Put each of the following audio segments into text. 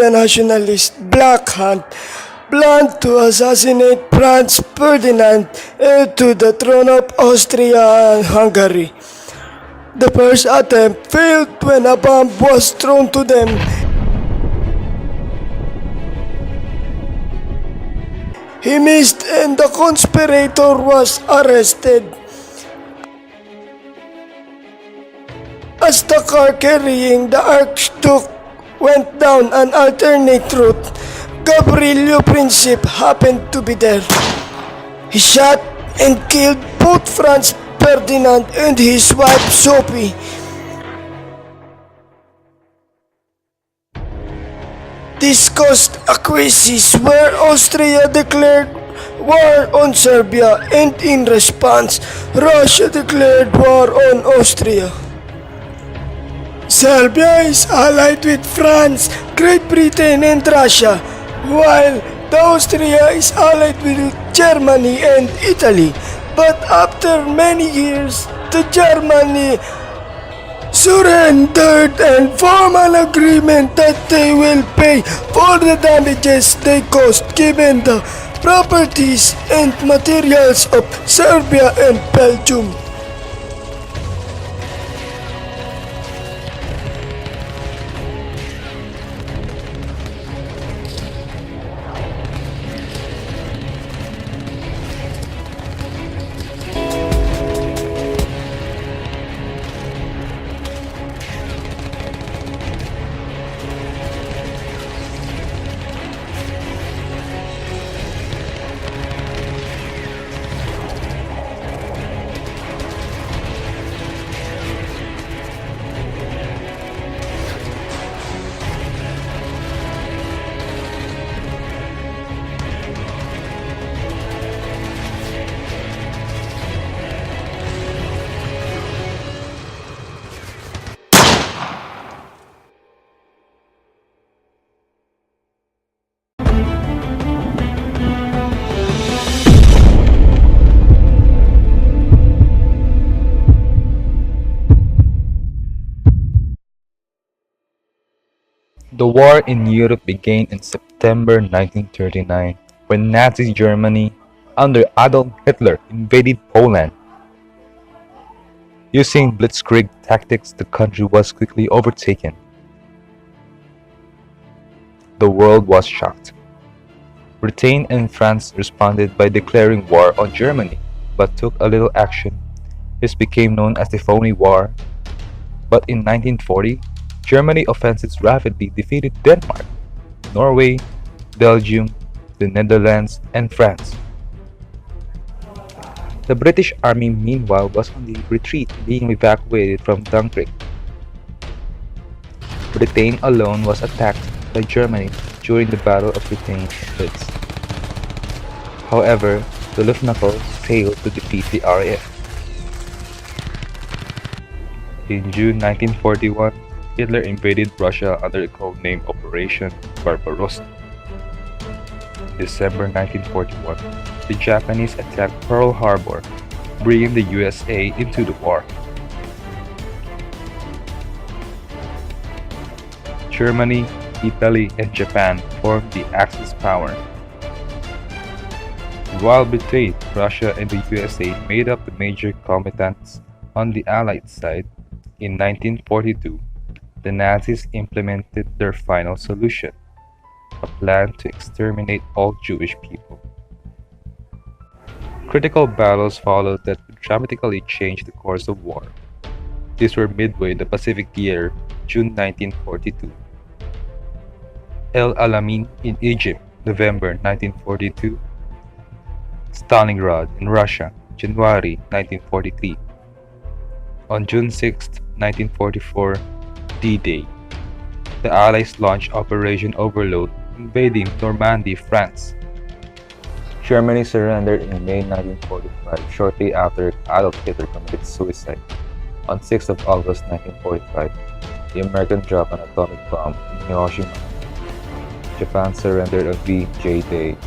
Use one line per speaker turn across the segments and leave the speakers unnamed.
the nationalist Black Hand planned to assassinate Franz Ferdinand heir to the throne of Austria and Hungary. The first attempt failed when a bomb was thrown to them. He missed and the conspirator was arrested. As the car carrying the Archduke went down an alternate route, Gabrielio Princip happened to be there. He shot and killed both Franz Ferdinand and his wife Sophie. This caused a crisis where Austria declared war on Serbia, and in response, Russia declared war on Austria. Serbia is allied with France, Great Britain, and Russia, while Austria is allied with Germany and Italy. But after many years, the Germany surrendered and formed an agreement that they will pay for the damages they caused given the properties and materials of Serbia and Belgium.
The war in Europe began in September 1939 when Nazi Germany, under Adolf Hitler, invaded Poland. Using blitzkrieg tactics, the country was quickly overtaken. The world was shocked. Britain and France responded by declaring war on Germany, but took a little action. This became known as the Phony War. But in 1940, Germany offensives rapidly defeated Denmark, Norway, Belgium, the Netherlands, and France. The British Army meanwhile was on the retreat, being evacuated from Dunkirk. Britain alone was attacked by Germany during the Battle of Britain Heights. However, the Luftwaffe failed to defeat the RAF. In June 1941, Hitler invaded Russia under the codename Operation Barbarossa. In December 1941, the Japanese attacked Pearl Harbor, bringing the USA into the war. Germany, Italy, and Japan formed the Axis power, while Britain, Russia, and the USA made up the major combatants on the Allied side. In 1942, the Nazis implemented their final solution, a plan to exterminate all Jewish people. Critical battles followed that would dramatically change the course of war. These were Midway, the Pacific Theater, June 1942; El Alamein in Egypt, November 1942; Stalingrad in Russia, January 1943. On June 6, 1944, D-Day, the Allies launched Operation Overlord, invading Normandy, France. Germany surrendered in May 1945, shortly after Adolf Hitler committed suicide. On 6 August 1945, the Americans dropped an atomic bomb in Hiroshima. Japan surrendered on VJ Day,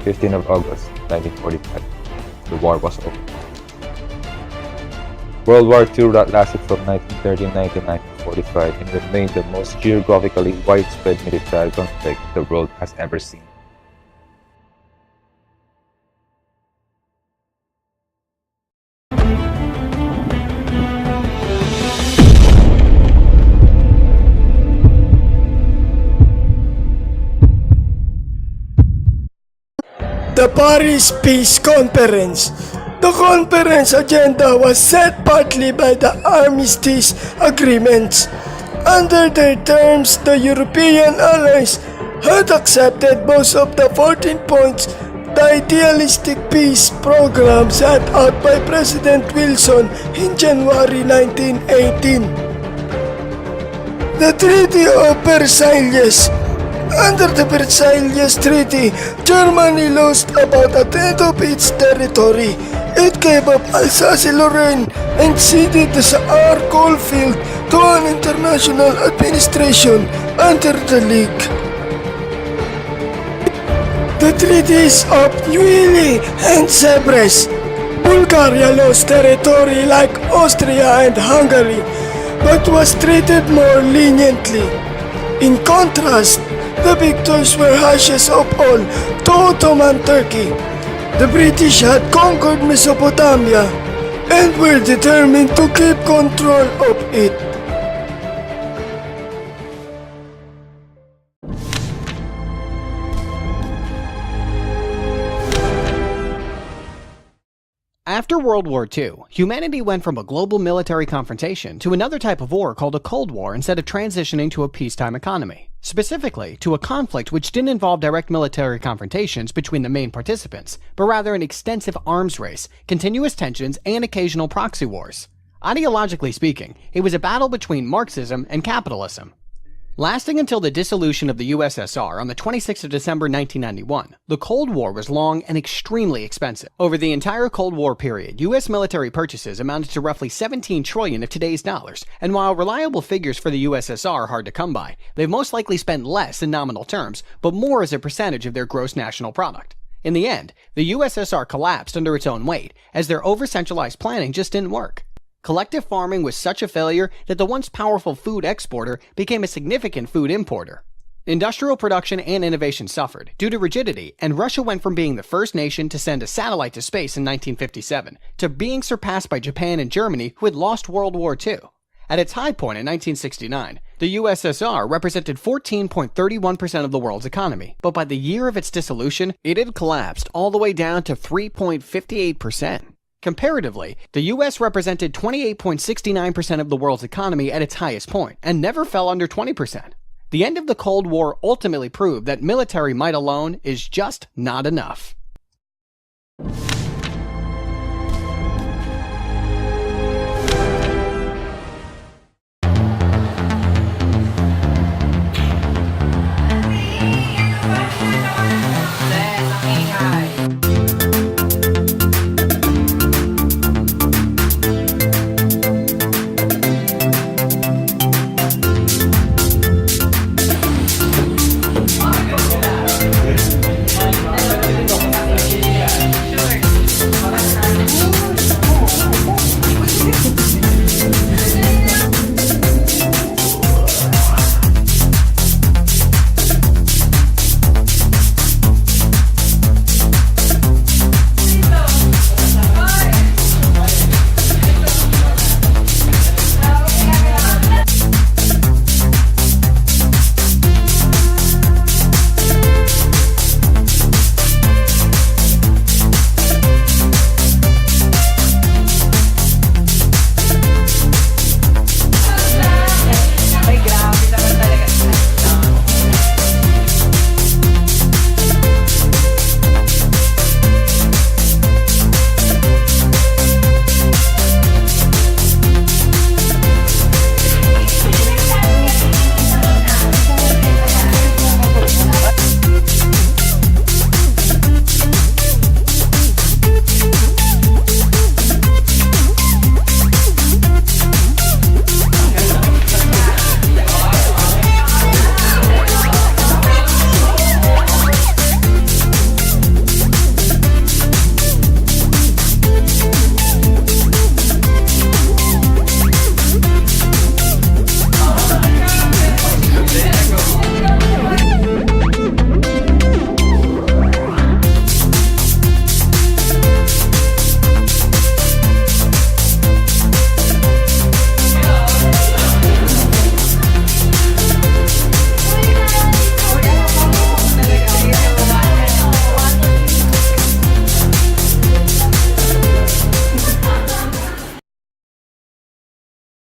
15 August 1945. The war was over. World War II lasted from 1939 to 1945. 1945 and remained the most geographically widespread military conflict the world has ever seen.
The Paris Peace Conference. The conference agenda was set partly by the armistice agreements. Under their terms, the European allies had accepted most of the 14 points the idealistic peace program set out by President Wilson in January 1918. The Treaty of Versailles. Under the Versailles Treaty, Germany lost about a tenth of its territory. It gave up Alsace-Lorraine and ceded the Saar coalfield to an international administration under the League. The Treaties of Neuilly and Sevres. Bulgaria lost territory like Austria and Hungary, but was treated more leniently. In contrast, the victors were Hashes of all to Ottoman Turkey. The British had conquered Mesopotamia and were determined to keep control of it.
After World War II, humanity went from a global military confrontation to another type of war called a Cold War instead of transitioning to a peacetime economy. Specifically, to a conflict which didn't involve direct military confrontations between the main participants, but rather an extensive arms race, continuous tensions, and occasional proxy wars. Ideologically speaking, it was a battle between Marxism and capitalism. Lasting until the dissolution of the USSR on the 26th of December 1991, the Cold War was long and extremely expensive. Over the entire Cold War period, US military purchases amounted to roughly $17 trillion of today's dollars, and while reliable figures for the USSR are hard to come by, they've most likely spent less in nominal terms, but more as a percentage of their gross national product. In the end, the USSR collapsed under its own weight, as their over-centralized planning just didn't work. Collective farming was such a failure that the once powerful food exporter became a significant food importer. Industrial production and innovation suffered due to rigidity, and Russia went from being the first nation to send a satellite to space in 1957 to being surpassed by Japan and Germany, who had lost World War II. At its high point in 1969, the USSR represented 14.31% of the world's economy, but by the year of its dissolution, it had collapsed all the way down to 3.58%. Comparatively, the US represented 28.69% of the world's economy at its highest point, and never fell under 20%. The end of the Cold War ultimately proved that military might alone is just not enough.